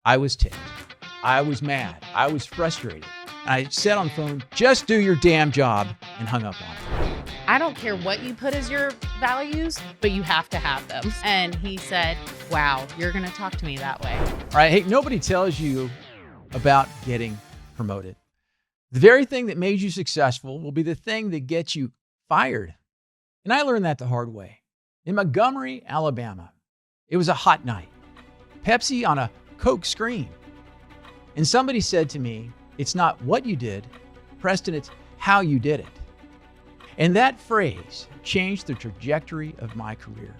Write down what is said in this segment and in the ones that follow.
I was ticked. I was mad. I was frustrated. And I said on the phone, just do your damn job, and hung up on him. I don't care what you put as your values, but you have to have them. And he said, wow, you're going to talk to me that way. All right, hey, nobody tells you about getting promoted. The very thing that made you successful will be the thing that gets you fired. And I learned that the hard way. In Montgomery, Alabama, it was a hot night. Pepsi on a Coke screen. And somebody said to me, it's not what you did, Preston, it's how you did it. And that phrase changed the trajectory of my career.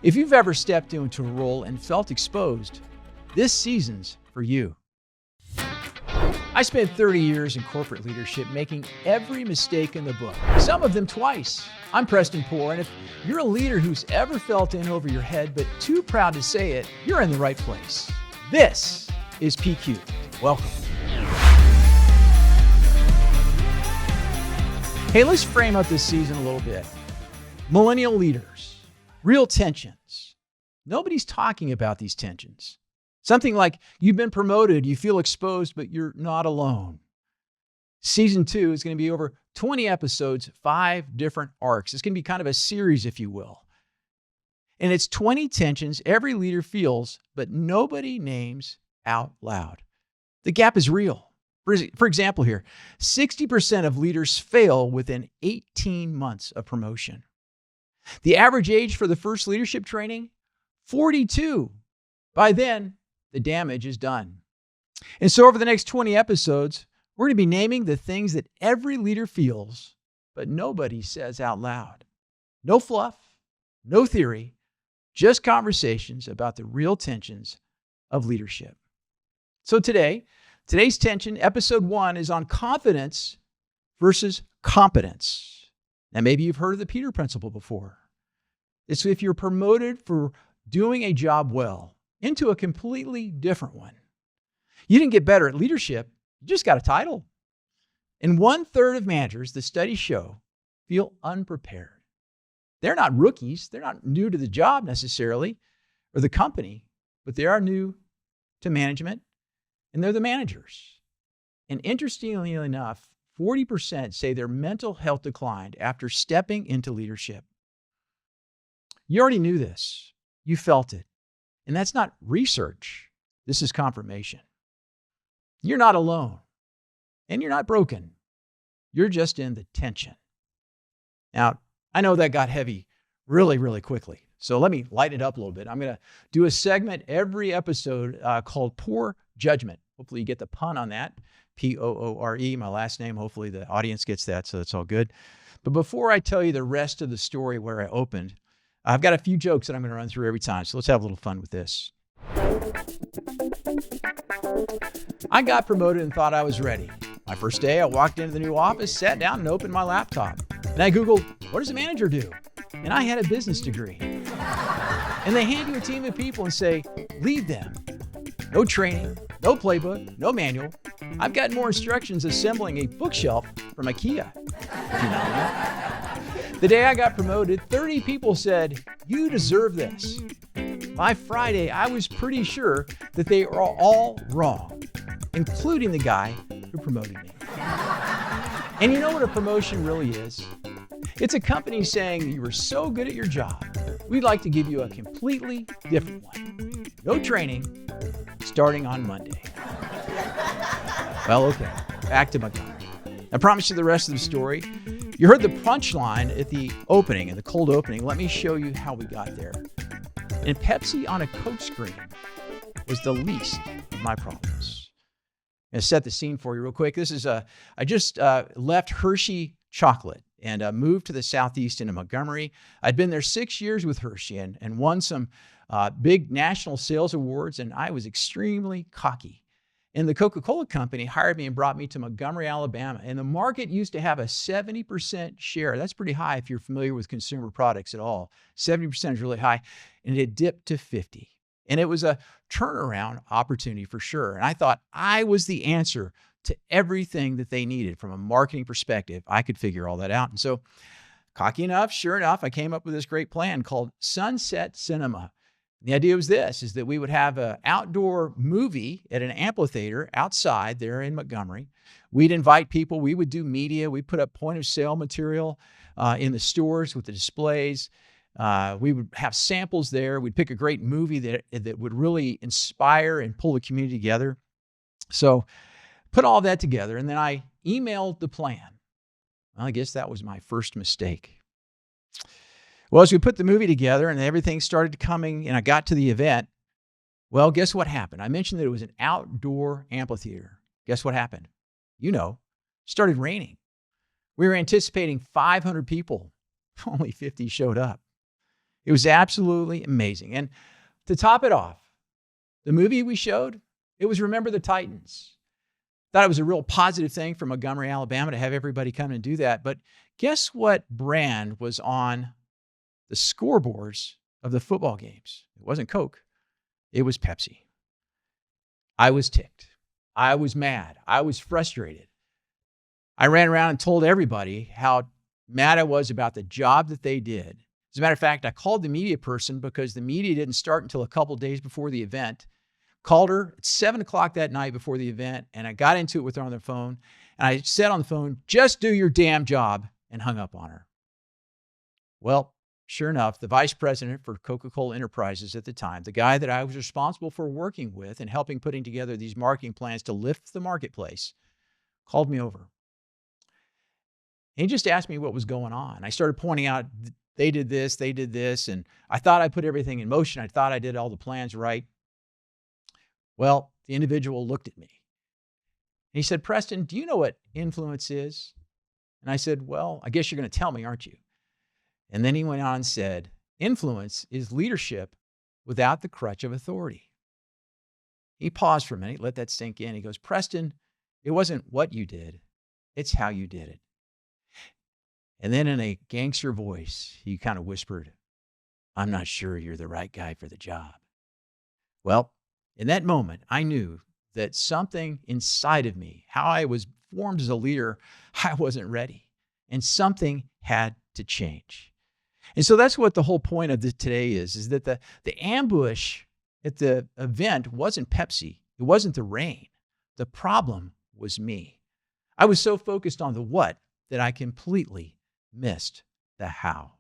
If you've ever stepped into a role and felt exposed, this season's for you. I spent 30 years in corporate leadership, making every mistake in the book, some of them twice. I'm Preston Poore, and if you're a leader who's ever felt in over your head but too proud to say it, you're in the right place. This is PQ. Welcome. Hey, let's frame up this season a little bit. Millennial leaders, real tensions. Nobody's talking about these tensions. Something like you've been promoted, you feel exposed, but you're not alone. Season 2 is going to be over 20 episodes, 5 different arcs. It's going to be kind of a series, if you will. And it's 20 tensions every leader feels, but nobody names out loud. The gap is real. For example here, 60% of leaders fail within 18 months of promotion. The average age for the first leadership training, 42. By then, the damage is done. And so over the next 20 episodes, we're going to be naming the things that every leader feels, but nobody says out loud. No fluff, no theory, just conversations about the real tensions of leadership. So today's tension, episode 1, is on confidence versus competence. Now, maybe you've heard of the Peter Principle before. It's if you're promoted for doing a job well into a completely different one. You didn't get better at leadership, you just got a title. And 1/3 of managers, the studies show, feel unprepared. They're not rookies, they're not new to the job necessarily, or the company, but they are new to management, and they're the managers. And interestingly enough, 40% say their mental health declined after stepping into leadership. You already knew this. You felt it. And that's not research. This is confirmation. You're not alone. And you're not broken. You're just in the tension. Now, I know that got heavy really, really quickly. So let me lighten it up a little bit. I'm going to do a segment every episode called Poor Judgment. Hopefully you get the pun on that. Poore, my last name. Hopefully the audience gets that, so it's all good. But before I tell you the rest of the story where I opened, I've got a few jokes that I'm going to run through every time. So let's have a little fun with this. I got promoted and thought I was ready. My first day, I walked into the new office, sat down, and opened my laptop. And I Googled, what does a manager do? And I had a business degree. And they hand you a team of people and say, lead them. No training, no playbook, no manual. I've got more instructions assembling a bookshelf from IKEA. You know that? The day I got promoted, 30 people said, you deserve this. By Friday, I was pretty sure that they were all wrong, including the guy who promoted me. And you know what a promotion really is? It's a company saying you were so good at your job, we'd like to give you a completely different one. No training, starting on Monday. Well, okay, back to Montgomery. I promise you the rest of the story. You heard the punchline at the opening, in the cold opening. Let me show you how we got there. And Pepsi on a Coke screen was the least of my problems. I'm going to set the scene for you real quick. This is I just left Hershey chocolate and moved to the Southeast into Montgomery. I'd been there 6 years with Hershey and won some big national sales awards, and I was extremely cocky. And the Coca-Cola company hired me and brought me to Montgomery, Alabama. And the market used to have a 70% share. That's pretty high if you're familiar with consumer products at all. 70% is really high. And it dipped to 50. And it was a turnaround opportunity for sure. And I thought I was the answer to everything that they needed from a marketing perspective. I could figure all that out. And so, cocky enough, sure enough, I came up with this great plan called Sunset Cinema. The idea was this, is that we would have an outdoor movie at an amphitheater outside there in Montgomery. We'd invite people. We would do media. We'd put up point of sale material in the stores with the displays. We would have samples there. We'd pick a great movie that would really inspire and pull the community together. So put all that together, and then I emailed the plan. Well, I guess that was my first mistake. Well, as we put the movie together and everything started coming and I got to the event, well, guess what happened? I mentioned that it was an outdoor amphitheater. Guess what happened? It started raining. We were anticipating 500 people. Only 50 showed up. It was absolutely amazing. And to top it off, the movie we showed, it was Remember the Titans. Thought it was a real positive thing for Montgomery, Alabama to have everybody come and do that. But guess what brand was on the scoreboards of the football games? It wasn't Coke. It was Pepsi. I was ticked. I was mad. I was frustrated. I ran around and told everybody how mad I was about the job that they did. As a matter of fact, I called the media person because the media didn't start until a couple days before the event. Called her at 7 o'clock that night before the event, and I got into it with her on the phone. And I said on the phone, just do your damn job, and hung up on her. Well, sure enough, the vice president for Coca-Cola Enterprises at the time, the guy that I was responsible for working with and helping putting together these marketing plans to lift the marketplace, called me over. And he just asked me what was going on. I started pointing out, they did this, and I thought I put everything in motion. I thought I did all the plans right. Well, the individual looked at me. And he said, Preston, do you know what influence is? And I said, well, I guess you're going to tell me, aren't you? And then he went on and said, influence is leadership without the crutch of authority. He paused for a minute, let that sink in. He goes, Preston, it wasn't what you did, it's how you did it. And then in a gangster voice, he kind of whispered, I'm not sure you're the right guy for the job. Well, in that moment, I knew that something inside of me, how I was formed as a leader, I wasn't ready. And something had to change. And so that's what the whole point of this today is that the ambush at the event wasn't Pepsi. It wasn't the rain. The problem was me. I was so focused on the what that I completely missed the how.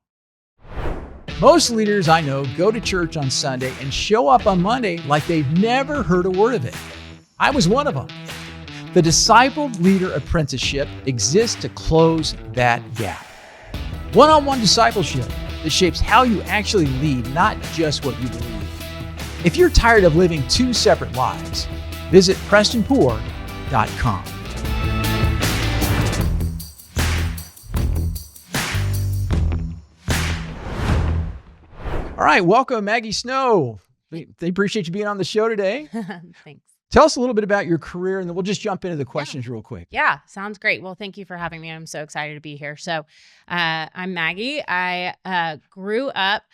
Most leaders I know go to church on Sunday and show up on Monday like they've never heard a word of it. I was one of them. The Discipled Leader Apprenticeship exists to close that gap. One-on-one discipleship that shapes how you actually lead, not just what you believe. If you're tired of living two separate lives, visit PrestonPoore.com. All right, welcome, Maggie Snow. They appreciate you being on the show today. Thanks. Tell us a little bit about your career, and then we'll just jump into the questions real quick. Yeah, sounds great. Well, thank you for having me. I'm so excited to be here. So I'm Maggie. I grew up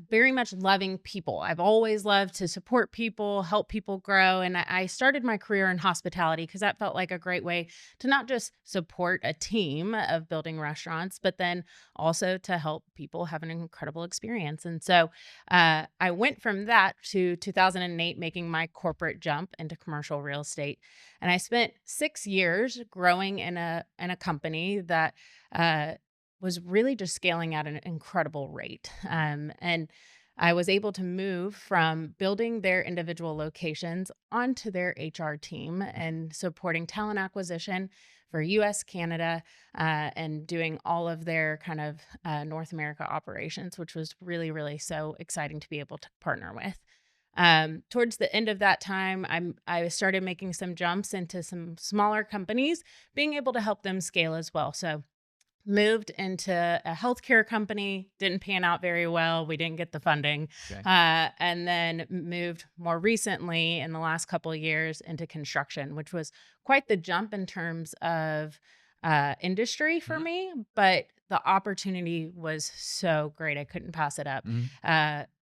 very much loving people. I've always loved to support people, help people grow. And I started my career in hospitality because that felt like a great way to not just support a team of building restaurants, but then also to help people have an incredible experience. And so I went from that to 2008, making my corporate jump into commercial real estate. And I spent 6 years growing in a company that was really just scaling at an incredible rate. And I was able to move from building their individual locations onto their HR team and supporting talent acquisition for US, Canada, and doing all of their kind of North America operations, which was really, really so exciting to be able to partner with. Towards the end of that time, I started making some jumps into some smaller companies, being able to help them scale as well. So moved into a healthcare company, didn't pan out very well. We didn't get the funding. Okay. And then moved more recently in the last couple of years into construction, which was quite the jump in terms of industry for me, but the opportunity was so great. I couldn't pass it up.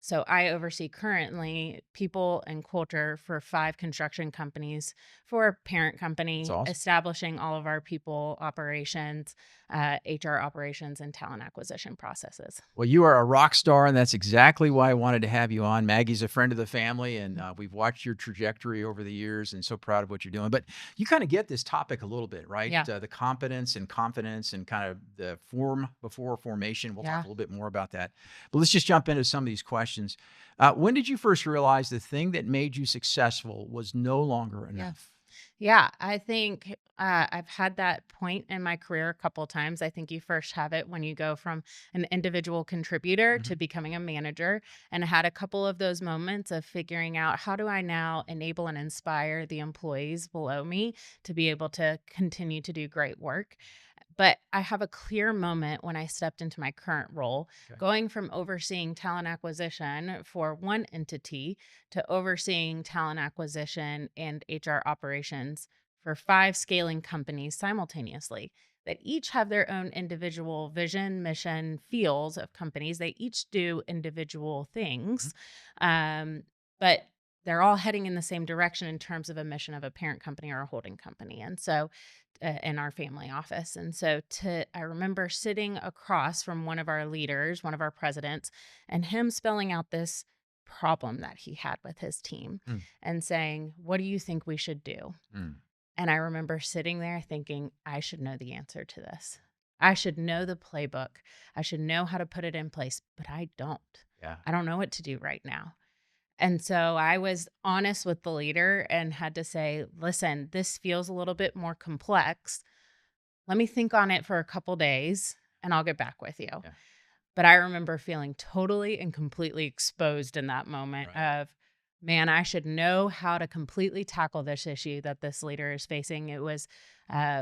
So I oversee currently people and culture for 5 construction companies for a parent That's company, awesome. establishing all of our people operations, HR operations, and talent acquisition processes. Well, you are a rock star, and that's exactly why I wanted to have you on. Maggie's a friend of the family, and we've watched your trajectory over the years and so proud of what you're doing. But you kind of get this topic a little bit, right? Yeah. The competence and confidence and kind of the form before formation. We'll talk Yeah. a little bit more about that. But let's just jump into some of these questions. When did you first realize the thing that made you successful was no longer Yeah. enough? Yeah, I think I've had that point in my career a couple times. I think you first have it when you go from an individual contributor to Mhm. becoming a manager. And I had a couple of those moments of figuring out, how do I now enable and inspire the employees below me to be able to continue to do great work? But I have a clear moment when I stepped into my current role, Okay. going from overseeing talent acquisition for one entity to overseeing talent acquisition and HR operations for 5 scaling companies simultaneously that each have their own individual vision, mission, fields of companies. They each do individual Mhm. things, but they're all heading in the same direction in terms of a mission of a parent company or a holding company. And so in our family office. And so I remember sitting across from one of our leaders, one of our presidents, and him spelling out this problem that he had with his team Mm, and saying, "What do you think we should do?" mm. And I remember sitting there thinking, I should know the answer to this. I should know the playbook. I should know how to put it in place, but I don't. Yeah. I don't know what to do right now. And so I was honest with the leader and had to say, listen, this feels a little bit more complex. Let me think on it for a couple days and I'll get back with you. Yeah. But I remember feeling totally and completely exposed in that moment Right. of, man, I should know how to completely tackle this issue that this leader is facing. It was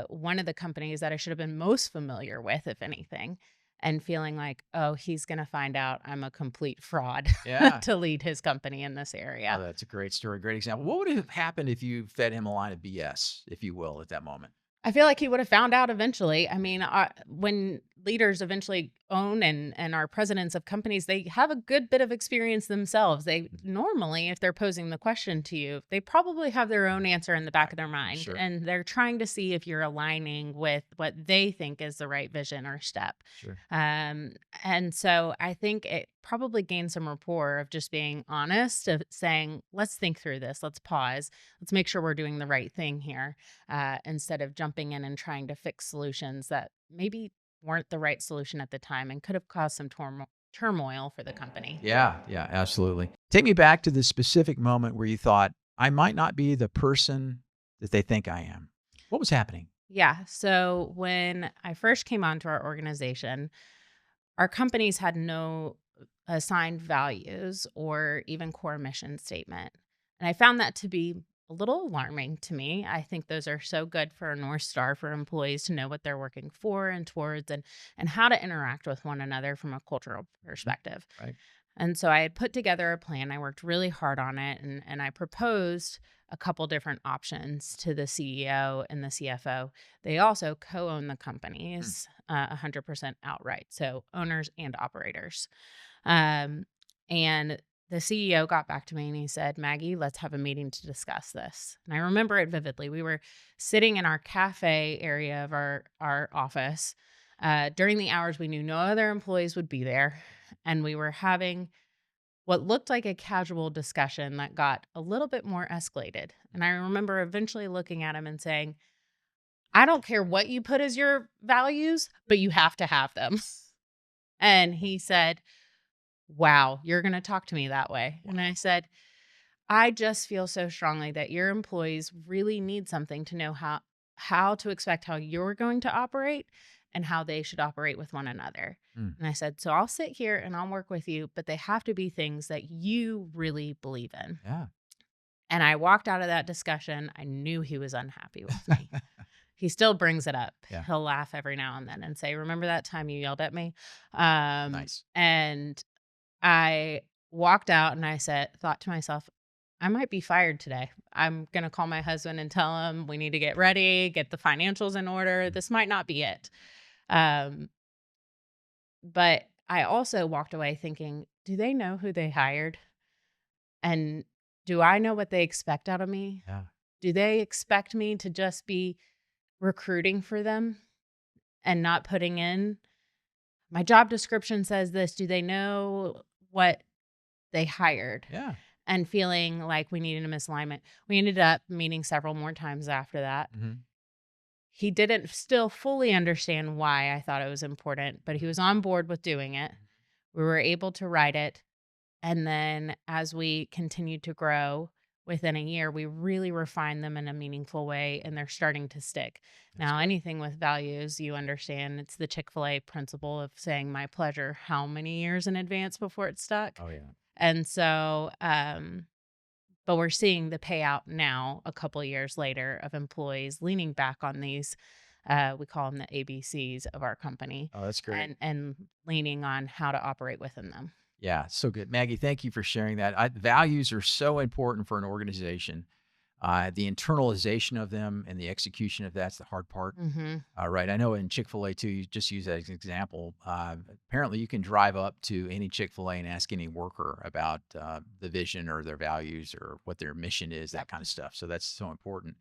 one of the companies that I should have been most familiar with, if anything, and feeling like, oh, he's going to find out I'm a complete fraud Yeah. to lead his company in this Oh, area. that's a great story. Great example. What would have happened if you fed him a line of BS, if you will, at that moment? I feel like he would have found out eventually. I Yeah. mean, when leaders eventually own and are presidents of companies, they have a good bit of experience themselves. They Mhm. normally, if they're posing the question to you, they probably have their own answer in the back Right. of their mind, Sure. and they're trying to see if you're aligning with what they think is the right vision or step. Sure. Um, and so I think it probably gained some rapport of just being honest, of saying, let's think through this, let's pause, let's make sure we're doing the right thing here, instead of jumping in and trying to fix solutions that maybe weren't the right solution at the time and could have caused some turmoil for the company. Yeah. Yeah. Absolutely. Take me back to the specific moment where you thought, I might not be the person that they think I am. What was happening? Yeah. So when I first came onto our organization, our companies had no assigned values or even core mission statement. And I found that to be a little alarming to me. I think those are so good for a North Star for employees to know what they're working for and towards, and how to interact with one another from a cultural Mhm. perspective. Right. And so I had put together a plan. I worked really hard on it, and I proposed a couple different options to the CEO and the CFO. They also co-own the Mm. companies 100% outright, so owners and operators. Um, and the CEO got back to me and he said, Maggie, let's have a meeting to discuss this. And I remember it vividly. We were sitting in our cafe area of our office. During the hours, we knew no other employees would be there. And we were having what looked like a casual discussion that got a little bit more escalated. And I remember eventually looking at him and saying, I don't care what you put as your values, but you have to have them. And he said, wow, you're going to talk to me that way. And I Wow. said, I just feel so strongly that your employees really need something to know how to expect how you're going to operate and how they should operate with one another. Mm. And I said, so I'll sit here and I'll work with you, but they have to be things that you really believe in. Yeah. And I walked out of that discussion. I knew he was unhappy with me. He still brings it up. Yeah. He'll laugh every now and then and say, remember that time you yelled at me? Nice. And I walked out and thought to myself, I might be fired today. I'm going to call my husband and tell him we need to get ready, get the financials in order. Mm. This might not be it. Um, but I also walked away thinking, do they know who they hired? And do I know what they expect out of me? Yeah. Do they expect me to just be recruiting for them and not putting in? My job description says this. Do they know what they hired? Yeah. And feeling like we needed a misalignment. We ended up meeting several more times after that. Mhm. He didn't still fully understand why I thought it was important, but he was on board with doing it. We were able to write it. And then as we continued to grow within a year, we really refined them in a meaningful way and they're starting to stick. That's Now, good. anything with values, you understand it's the Chick-fil-A principle of saying my pleasure how many years in advance before it's stuck. Oh, yeah. And so, but we're seeing the payout now, a couple of years later, of employees leaning back on these. We call them the ABCs of our company, Oh, that's great. and leaning on how to operate within them. Yeah, so good. Maggie, thank you for sharing that. Values are so important for an organization. The internalization of them and the execution of that's the hard part. Mm-hmm. Right. I know in Chick-fil-A too, you just use that as an example. Apparently you can drive up to any Chick-fil-A and ask any worker about the vision or their values or what their mission is, that kind of stuff. So that's so important.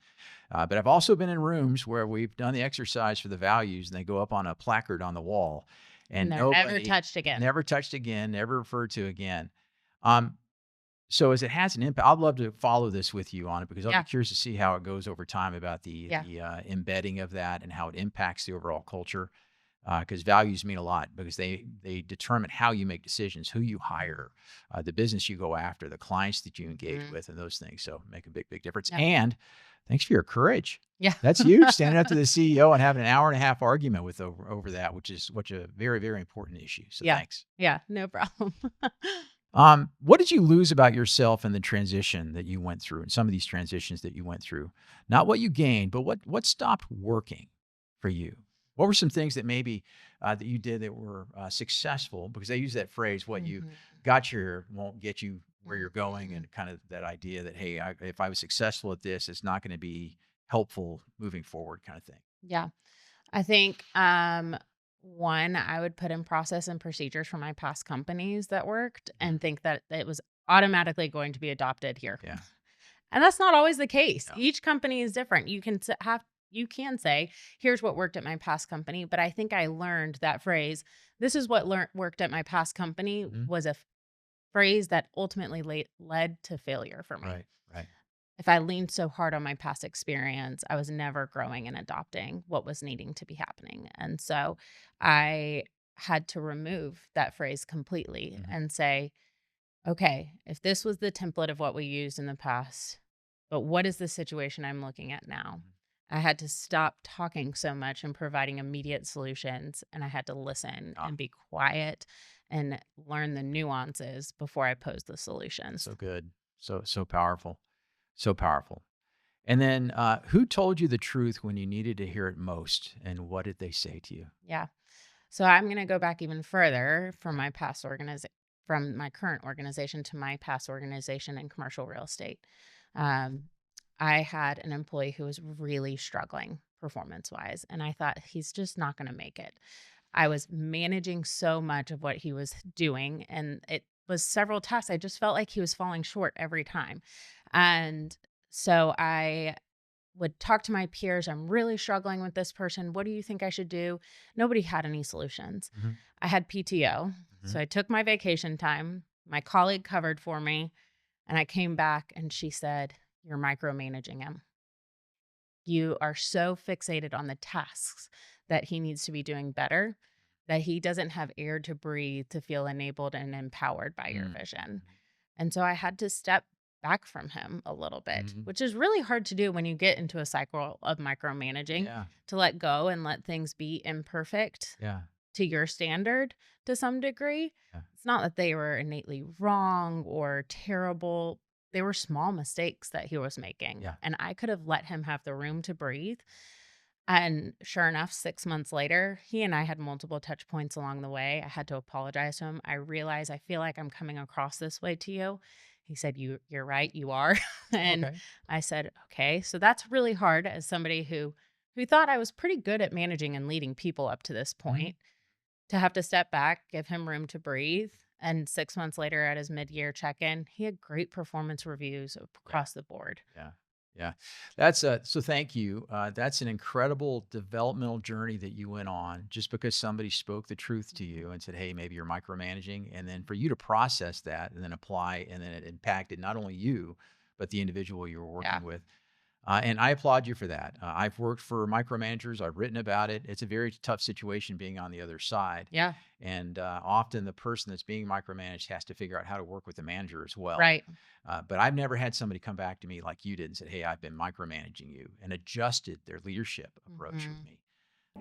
But I've also been in rooms where we've done the exercise for the values and they go up on a placard on the wall and They're never nobody touched again. never touched again, never referred to again. Um, so as it has an impact, I'd love to follow this with you on it because I'll Yeah. be curious to see how it goes over time about the Yeah. embedding of that and how it impacts the overall culture. Because values mean a lot because they determine how you make decisions, who you hire, the business you go after, the clients that you engage Mhm. with, and those things. So make a big difference. Yeah. And thanks for your courage. Yeah. That's huge. Standing up to the CEO and having an hour and a half argument with over that, which is a very important issue. So Yeah. thanks. Yeah. No problem. What did you lose about yourself in the transition that you went through and some of these transitions that you went through? Not what you gained, but what stopped working for you? What were some things that maybe that you did that were successful? Because they use that phrase, what you Mhm. got here won't get you where you're going, Mhm. and kind of that idea that, hey, if I was successful at this, it's not going to be helpful moving forward kind of thing. Yeah. I think one, I would put in process and procedures from my past companies that worked and think that it was automatically going to be adopted here. Yeah. And that's not always the case. No. Each company is different. You can say, here's what worked at my past company, but I think I learned that phrase, this is what worked at my past company, Mhm. was a phrase that ultimately led to failure for me. Right. Right. If I leaned so hard on my past experience, I was never growing and adopting what was needing to be happening. And so I had to remove that phrase completely Mhm. and say, okay, if this was the template of what we used in the past, but what is the situation I'm looking at now? I had to stop talking so much and providing immediate solutions. And I had to listen Ah, and be quiet and learn the nuances before I posed the solutions. so good. So powerful. So powerful. And then, who told you the truth when you needed to hear it most, and what did they say to you? Yeah. So I'm going to go back even further from my from my current organization to my past organization in commercial real estate. Um, I had an employee who was really struggling performance wise, and I thought he's just not going to make it. I was managing so much of what he was doing, and it was several tasks. I just felt like he was falling short every time. And so I would talk to my peers. I'm really struggling with this person. What do you think I should do? Nobody had any solutions. Mhm. I had PTO. Mhm. So I took my vacation time. My colleague covered for me. And I came back and she said, you're micromanaging him. You are so fixated on the tasks that he needs to be doing better that he doesn't have air to breathe to feel enabled and empowered by your Mm. vision. And so I had to step back from him a little bit, Mhm. which is really hard to do when you get into a cycle of micromanaging, Yeah. to let go and let things be imperfect Yeah. to your standard to some degree. Yeah. It's not that they were innately wrong or terrible. They were small mistakes that he was making. Yeah. And I could have let him have the room to breathe. And sure enough, 6 months later, he and I had multiple touch points along the way. I had to apologize to him. I realized I feel like I'm coming across this way to you. He said, you're right, you are. And Okay. I said, okay. So that's really hard as somebody who thought I was pretty good at managing and leading people up to this Mhm. point, to have to step back, give him room to breathe, And 6 months later at his mid-year check-in, he had great performance reviews across the board. Yeah. Yeah. That's so thank you. That's an incredible developmental journey that you went on just because somebody spoke the truth to you and said, hey, maybe you're micromanaging. And then for you to process that and then apply, and then it impacted not only you, but the individual you were Yeah. working with. And I applaud you for that. I've worked for micromanagers. I've written about it. It's a very tough situation being on the other side. Yeah. And often the person that's being micromanaged has to figure out how to work with the manager as well. Right. But I've never had somebody come back to me like you did and said, hey, I've been micromanaging you, and adjusted their leadership approach with me.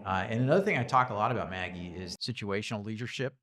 And another thing I talk a lot about, Maggie, is situational leadership.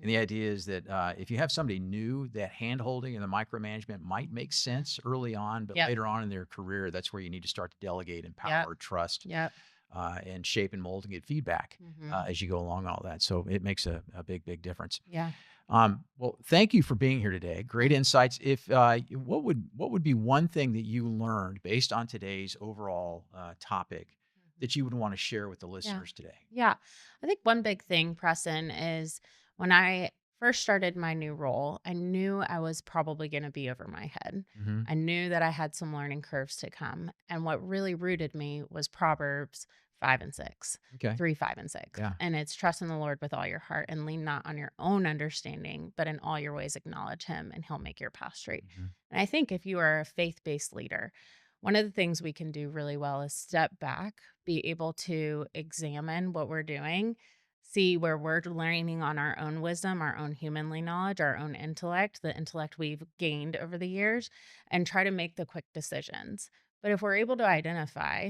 And the idea is that if you have somebody new, that hand-holding and the micromanagement might make sense early on, but Yep. later on in their career, that's where you need to start to delegate, empower, Yep. trust, Yep. and shape and mold and get feedback as you go along all that. So it makes a big, big difference. Yeah. Well, thank you for being here today. Great insights. If what would be one thing that you learned based on today's overall topic that you would want to share with the listeners today? Yeah. I think one big thing, Preston, is when I first started my new role, I knew I was probably going to be over my head. Mm-hmm. I knew that I had some learning curves to come. And what really rooted me was Proverbs 5 and 6, Okay. 3, 5, and 6. Yeah. And it's trust in the Lord with all your heart and lean not on your own understanding, but in all your ways acknowledge him and he'll make your path straight. Mm-hmm. And I think if you are a faith-based leader, one of the things we can do really well is step back, be able to examine what we're doing, see where we're leaning on our own wisdom, our own humanly knowledge, our own intellect, the intellect we've gained over the years, and try to make the quick decisions. But if we're able to identify,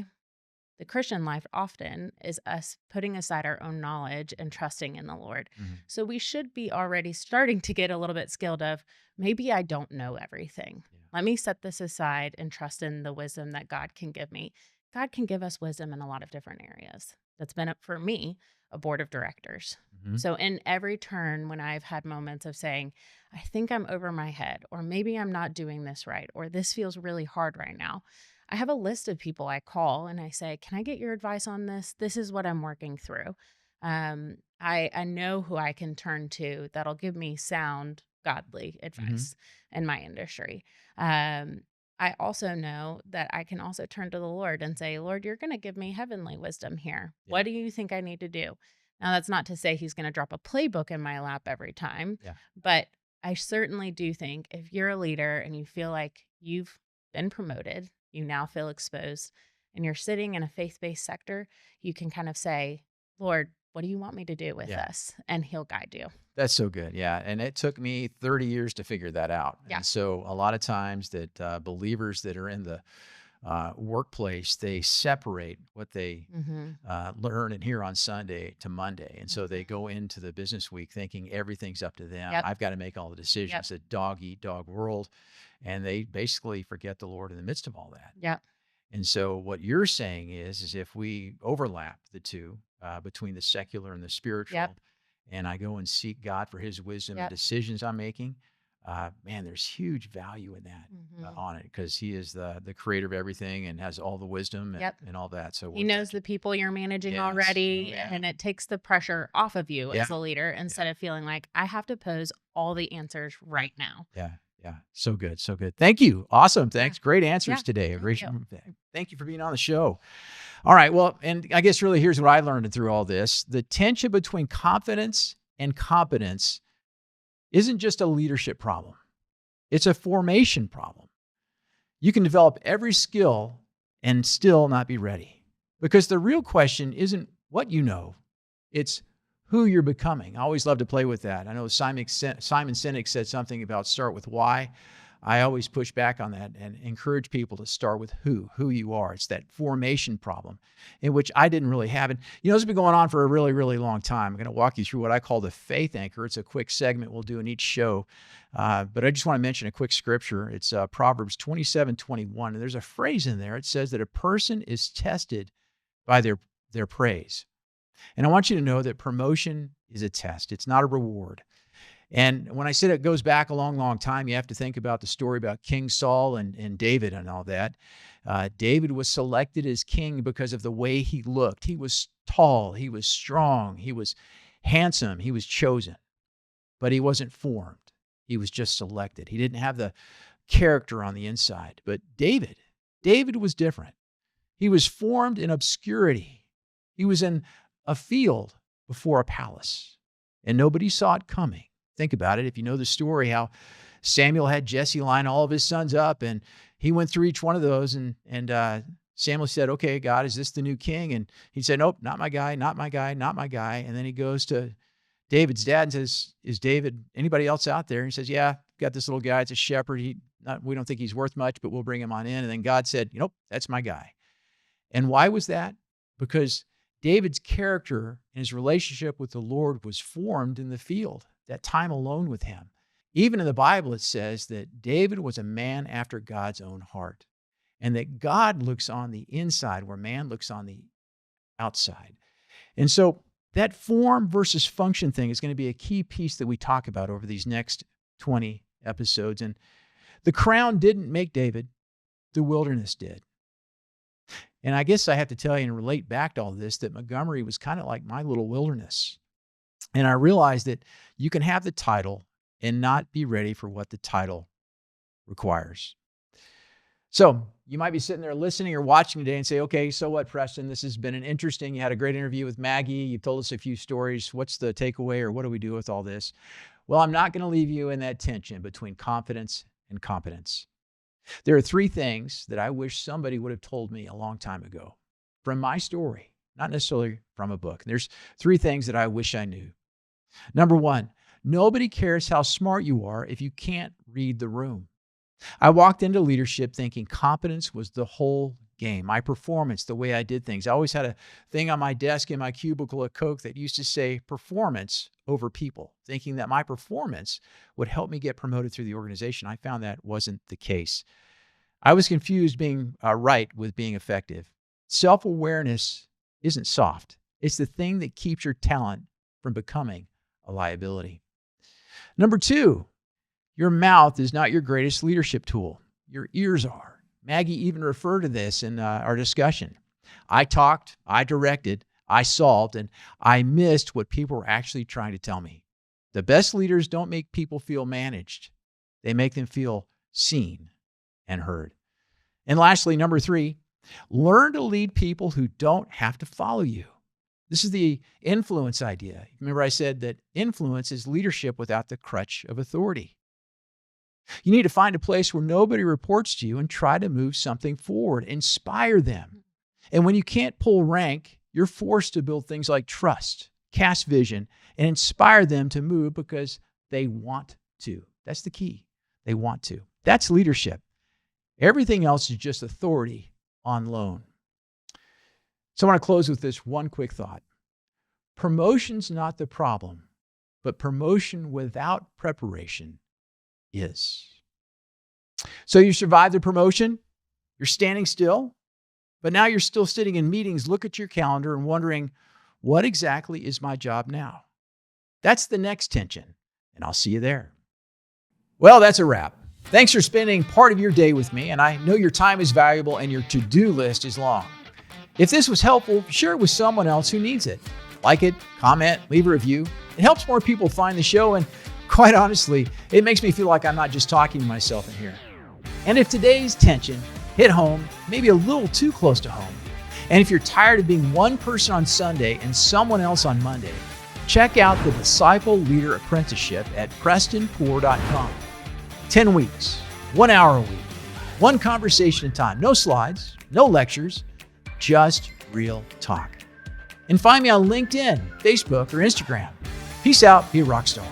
the Christian life often is us putting aside our own knowledge and trusting in the Lord. Mm-hmm. So we should be already starting to get a little bit skilled of, maybe I don't know everything. Yeah. Let me set this aside and trust in the wisdom that God can give me. God can give us wisdom in a lot of different areas. That's been, for me, a board of directors. Mm-hmm. So in every turn when I've had moments of saying, I think I'm over my head, or maybe I'm not doing this right, or this feels really hard right now, I have a list of people I call and I say, can I get your advice on this? This is what I'm working through. I know who I can turn to that'll give me sound, godly advice in my industry. I also know that I can also turn to the Lord and say, Lord, you're going to give me heavenly wisdom here. Yeah. What do you think I need to do? Now, that's not to say he's going to drop a playbook in my lap every time, but I certainly do think if you're a leader and you feel like you've been promoted, you now feel exposed, and you're sitting in a faith-based sector, you can kind of say, Lord, what do you want me to do with this? And he'll guide you. That's so good. Yeah. And it took me 30 years to figure that out. Yeah. And so a lot of times that believers that are in the workplace, they separate what they learn and hear on Sunday to Monday. And so they go into the business week thinking everything's up to them. I've got to make all the decisions. It's a dog eat dog world. And they basically forget the Lord in the midst of all that. Yeah. And so what you're saying is if we overlap the two between the secular and the spiritual, and I go and seek God for his wisdom and decisions I'm making, man, there's huge value in that on it, because he is the creator of everything and has all the wisdom and all that. So he knows the people you're managing already, and it takes the pressure off of you as a leader instead of feeling like I have to pose all the answers right now. Yeah. So good. So good. Thank you. Awesome. Thanks. Great answers today. Thank you for being on the show. All right. Well, and I guess really here's what I learned through all this. The tension between confidence and competence isn't just a leadership problem. It's a formation problem. You can develop every skill and still not be ready, because the real question isn't what you know. It's who you're becoming. I always love to play with that. I know Simon Sinek said something about start with why. I always push back on that and encourage people to start with who you are. It's that formation problem, in which I didn't really have it. You know, it's been going on for a really, really long time. I'm going to walk you through what I call the faith anchor. It's a quick segment we'll do in each show. But I just want to mention a quick scripture. It's Proverbs 27:21. And there's a phrase in there. It says that a person is tested by their praise. And I want you to know that promotion is a test. It's not a reward. And when I said it goes back a long, long time, you have to think about the story about King Saul and David and all that. David was selected as king because of the way he looked. He was tall. He was strong. He was handsome. He was chosen. but he wasn't formed. He was just selected. He didn't have the character on the inside. But David was different. He was formed in obscurity. He was in a field before a palace, and nobody saw it coming. Think about it. If you know the story, how Samuel had Jesse line all of his sons up, and he went through each one of those, and Samuel said, okay, God, is this the new king? And he said, nope, not my guy, not my guy, not my guy. And then he goes to David's dad and says, is David anybody else out there? And he says, yeah, got this little guy. It's a shepherd. We don't think he's worth much, but we'll bring him on in. And then God said, nope, that's my guy. And why was that? Because David's character and his relationship with the Lord was formed in the field, that time alone with him. Even in the Bible, it says that David was a man after God's own heart, and that God looks on the inside where man looks on the outside. And so that form versus function thing is going to be a key piece that we talk about over these next 20 episodes. And the crown didn't make David, the wilderness did. And I guess I have to tell you and relate back to all this that Montgomery was kind of like my little wilderness. And I realized that you can have the title and not be ready for what the title requires. So you might be sitting there listening or watching today and say, okay, so what, Preston? This has been you had a great interview with Maggie. You've told us a few stories. What's the takeaway, or what do we do with all this? Well, I'm not going to leave you in that tension between confidence and competence. There are three things that I wish somebody would have told me a long time ago from my story, not necessarily from a book. There's three things that I wish I knew. Number one, nobody cares how smart you are if you can't read the room. I walked into leadership thinking competence was the whole game, my performance, the way I did things. I always had a thing on my desk in my cubicle at Coke that used to say performance over people, thinking that my performance would help me get promoted through the organization. I found that wasn't the case. I was confused being right with being effective. Self-awareness isn't soft. It's the thing that keeps your talent from becoming a liability. Number two, your mouth is not your greatest leadership tool. Your ears are. Maggie even referred to this in our discussion. I talked, I directed, I solved, and I missed what people were actually trying to tell me. The best leaders don't make people feel managed. They make them feel seen and heard. And lastly, number three, learn to lead people who don't have to follow you. This is the influence idea. Remember I said that influence is leadership without the crutch of authority. You need to find a place where nobody reports to you and try to move something forward, inspire them. And when you can't pull rank, you're forced to build things like trust, cast vision, and inspire them to move because they want to. That's the key. They want to. That's leadership. Everything else is just authority on loan. So I want to close with this one quick thought. Promotion's not the problem, but promotion without preparation is. So you survived the promotion, you're standing still, but now you're still sitting in meetings, look at your calendar and wondering, what exactly is my job now? That's the next tension, and I'll see you there. Well, that's a wrap. Thanks for spending part of your day with me, and I know your time is valuable and your to-do list is long. If this was helpful, share it with someone else who needs it. Like it, comment, leave a review. It helps more people find the show, and quite honestly, it makes me feel like I'm not just talking to myself in here. And if today's tension hit home, maybe a little too close to home, and if you're tired of being one person on Sunday and someone else on Monday, check out the Disciple Leader Apprenticeship at PrestonPoore.com. 10 weeks, 1 hour a week, one conversation at a time. No slides, no lectures, just real talk. And find me on LinkedIn, Facebook, or Instagram. Peace out, be a rock star.